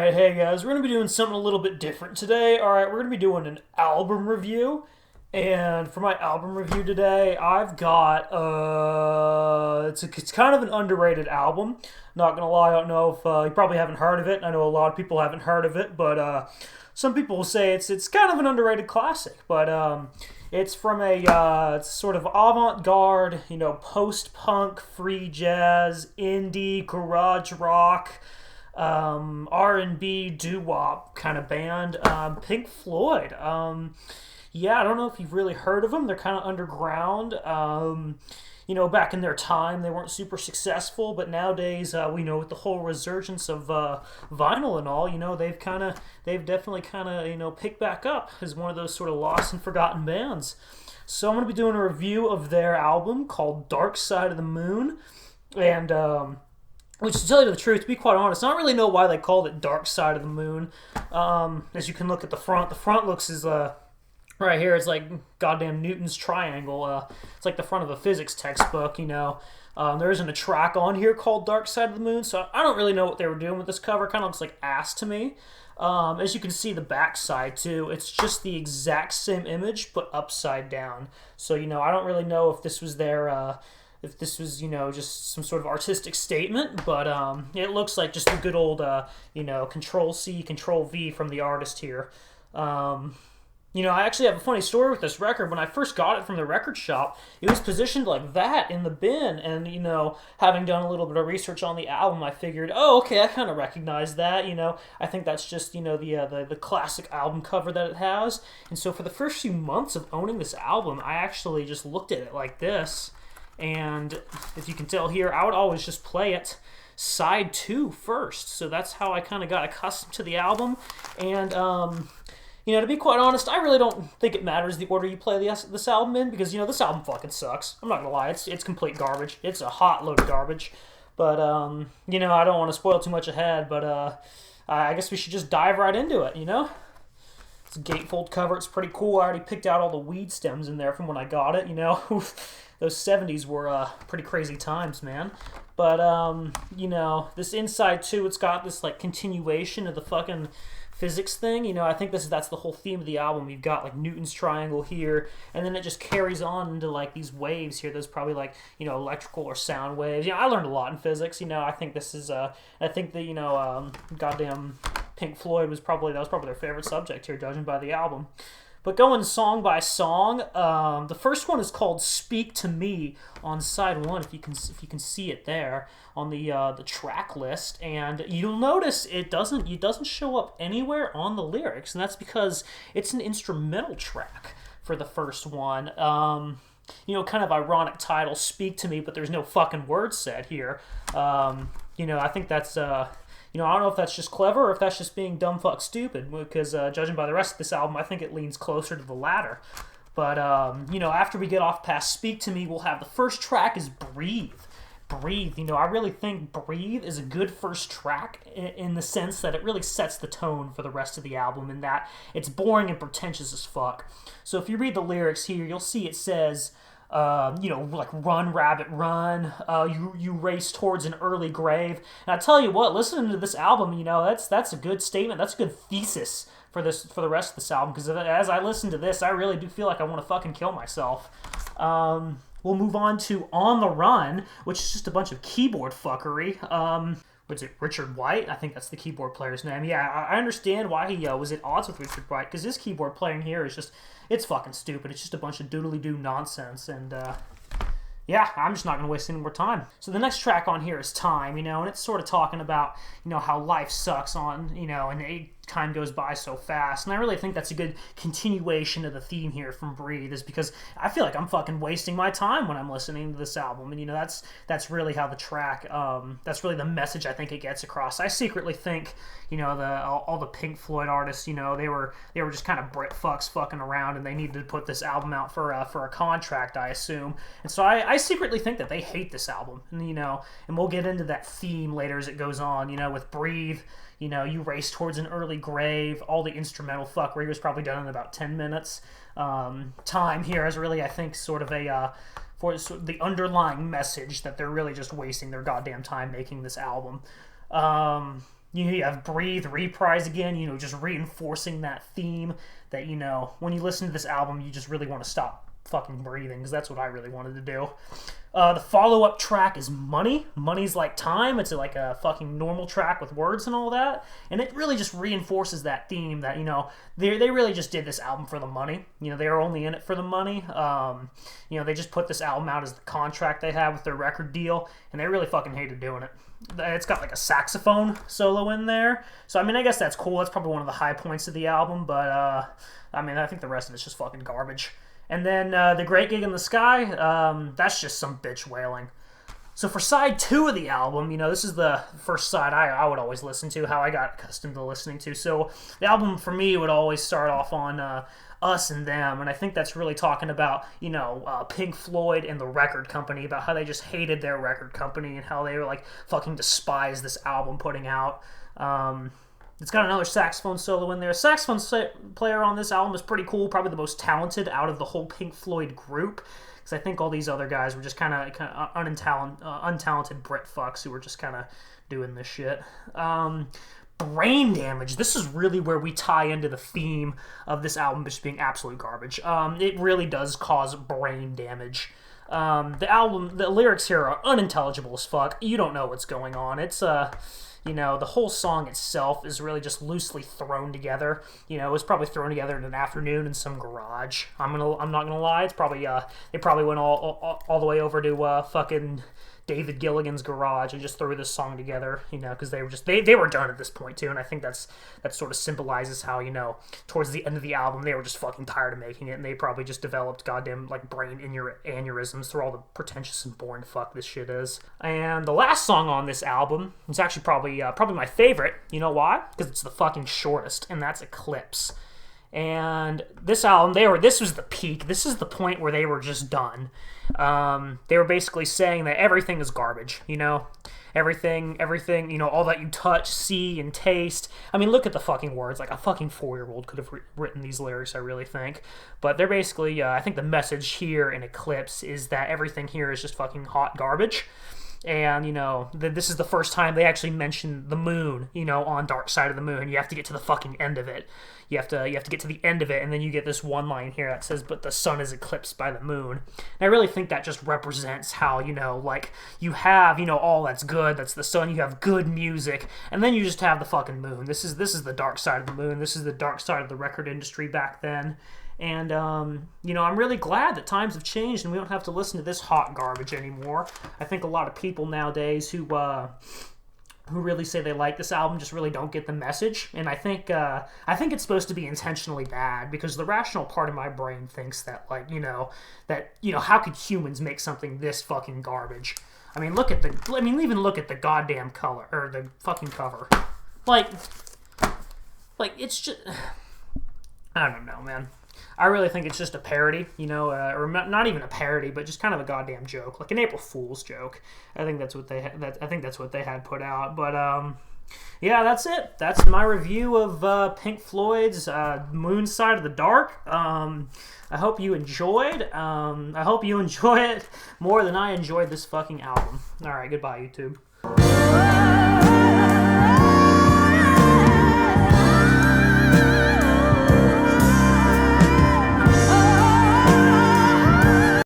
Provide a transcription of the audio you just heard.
Alright, hey guys, we're going to be doing something a little bit different today. Alright, we're going to be doing an album review. And for my album review today, I've got, it's kind of an underrated album. Not going to lie, I don't know if you probably haven't heard of it. I know a lot of people haven't heard of it, but some people will say it's kind of an underrated classic. But it's from it's sort of avant-garde, post-punk, free jazz, indie, garage rock, R&B, doo-wop kind of band, Pink Floyd. Yeah, I don't know if you've really heard of them. They're kind of underground. Back in their time, they weren't super successful, but nowadays, with the whole resurgence of vinyl and all, they've definitely picked back up as one of those sort of lost and forgotten bands. So I'm going to be doing a review of their album called Dark Side of the Moon, and which, to tell you the truth, to be quite honest, I don't really know why they called it Dark Side of the Moon. As you can look at the front looks as right here, it's like goddamn Newton's triangle. It's like the front of a physics textbook, There isn't a track on here called Dark Side of the Moon, so I don't really know what they were doing with this cover. Kind of looks like ass to me. As you can see, the back side, too, it's just the exact same image, but upside down. So, I don't really know if this was just some sort of artistic statement, but it looks like just a good old, Control-C, Control-V from the artist here. I actually have a funny story with this record. When I first got it from the record shop, it was positioned like that in the bin, and, having done a little bit of research on the album, I figured, oh, okay, I kind of recognize that, I think that's just, the classic album cover that it has, and so for the first few months of owning this album, I actually just looked at it like this, and if you can tell here, I would always just play it side 2 first, so that's how I kind of got accustomed to the album, and, to be quite honest, I really don't think it matters the order you play this album in, because, this album fucking sucks. I'm not gonna lie, it's complete garbage. It's a hot load of garbage. But, I don't want to spoil too much ahead, but, I guess we should just dive right into it, It's a gatefold cover, it's pretty cool. I already picked out all the weed stems in there from when I got it, Those 70s were, pretty crazy times, man. But, this inside, too, it's got this, continuation of the fucking physics thing, I think that's the whole theme of the album. You've got Newton's triangle here, and then it just carries on into these waves here. There's probably electrical or sound waves. I learned a lot in physics. I think this is I think that goddamn Pink Floyd was probably their favorite subject here, judging by the album. But going song by song, the first one is called "Speak to Me" on side 1. If you can see it there on the track list, and you'll notice it doesn't show up anywhere on the lyrics, and that's because it's an instrumental track for the first one. Kind of ironic title, "Speak to Me," but there's no fucking words said here. I think that's I don't know if that's just clever or if that's just being dumb fuck stupid, because judging by the rest of this album, I think it leans closer to the latter. But, after we get off past "Speak to Me," we'll have the first track is "Breathe." Breathe, I really think "Breathe" is a good first track in the sense that it really sets the tone for the rest of the album, in that it's boring and pretentious as fuck. So if you read the lyrics here, you'll see it says, "Run, rabbit, run, you race towards an early grave." And I tell you what, listening to this album, that's a good statement, that's a good thesis for the rest of this album, because as I listen to this, I really do feel like I want to fucking kill myself. We'll move on to "On the Run," which is just a bunch of keyboard fuckery. What's it, Richard White? I think that's the keyboard player's name. Yeah, I understand why he was at odds with Richard White, because his keyboard playing here is just, it's fucking stupid. It's just a bunch of doodly-doo nonsense, and, yeah, I'm just not going to waste any more time. So the next track on here is "Time," and it's sort of talking about, how life sucks and time goes by so fast. And I really think that's a good continuation of the theme here from "Breathe," is because I feel like I'm fucking wasting my time when I'm listening to this album. And, that's really how the track, that's really the message I think it gets across. I secretly think, all the Pink Floyd artists, they were just kind of Brit fucks fucking around, and they needed to put this album out for a contract, I assume. And so I secretly think that they hate this album. And we'll get into that theme later as it goes on, with "Breathe." You race towards an early grave. All the instrumental fuckery was probably done in about 10 minutes. Time here is really, I think, sort of for the underlying message that they're really just wasting their goddamn time making this album. You have Breathe, Reprise again, just reinforcing that theme that, when you listen to this album, you just really want to stop fucking breathing, because that's what I really wanted to do. The follow-up track is Money. Money's like time. It's like a fucking normal track with words and all that. And it really just reinforces that theme that, they really just did this album for the money. They were only in it for the money. They just put this album out as the contract they had with their record deal, and they really fucking hated doing it. It's got like a saxophone solo in there. So, I guess that's cool. That's probably one of the high points of the album, but, I think the rest of it's just fucking garbage. And then The Great Gig in the Sky, that's just some bitch wailing. So for side 2 of the album, this is the first side I would always listen to, how I got accustomed to listening to. So the album for me would always start off on Us and Them, and I think that's really talking about, Pink Floyd and the record company, about how they just hated their record company and how they were like fucking despised this album putting out. It's got another saxophone solo in there. Saxophone player on this album is pretty cool, probably the most talented out of the whole Pink Floyd group, because I think all these other guys were just kind of untalented Brit fucks who were just kind of doing this shit. Brain Damage. This is really where we tie into the theme of this album just being absolute garbage. It really does cause brain damage. The lyrics here are unintelligible as fuck. You don't know what's going on. It's the whole song itself is really just loosely thrown together. It was probably thrown together in an afternoon in some garage. I'm not gonna lie. It's probably they probably went all the way over to fucking David Gilligan's garage and just threw this song together. Because they were they were done at this point too. And I think that sort of symbolizes how towards the end of the album they were just fucking tired of making it, and they probably just developed goddamn like brain aneurysms through all the pretentious and boring fuck this shit is. And the last song on this album is actually probably my favorite. You know why? Because it's the fucking shortest, and that's Eclipse. And this album, this was the peak. This is the point where they were just done. They were basically saying that everything is garbage, everything, all that you touch, see, and taste. Look at the fucking words. Like a fucking 4-year-old could have written these lyrics, I really think. But they're basically, I think the message here in Eclipse is that everything here is just fucking hot garbage. And, this is the first time they actually mention the moon, on Dark Side of the Moon. You have to get to the fucking end of it. You have to get to the end of it, and then you get this one line here that says, but the sun is eclipsed by the moon. And I really think that just represents how, like, you have, all that's good, that's the sun, you have good music, and then you just have the fucking moon. This is the dark side of the moon. This is the dark side of the record industry back then. And, I'm really glad that times have changed and we don't have to listen to this hot garbage anymore. I think a lot of people nowadays who really say they like this album just really don't get the message. And I think it's supposed to be intentionally bad, because the rational part of my brain thinks that, like, how could humans make something this fucking garbage? Even look at the goddamn color, or the fucking cover. Like, it's just, I don't know, man. I really think it's just a parody, or not even a parody, but just kind of a goddamn joke, like an April Fool's joke. I think that's what they had put out. But yeah, that's it. That's my review of Pink Floyd's Moon Side of the Dark. I hope you enjoyed. I hope you enjoy it more than I enjoyed this fucking album. All right, goodbye, YouTube.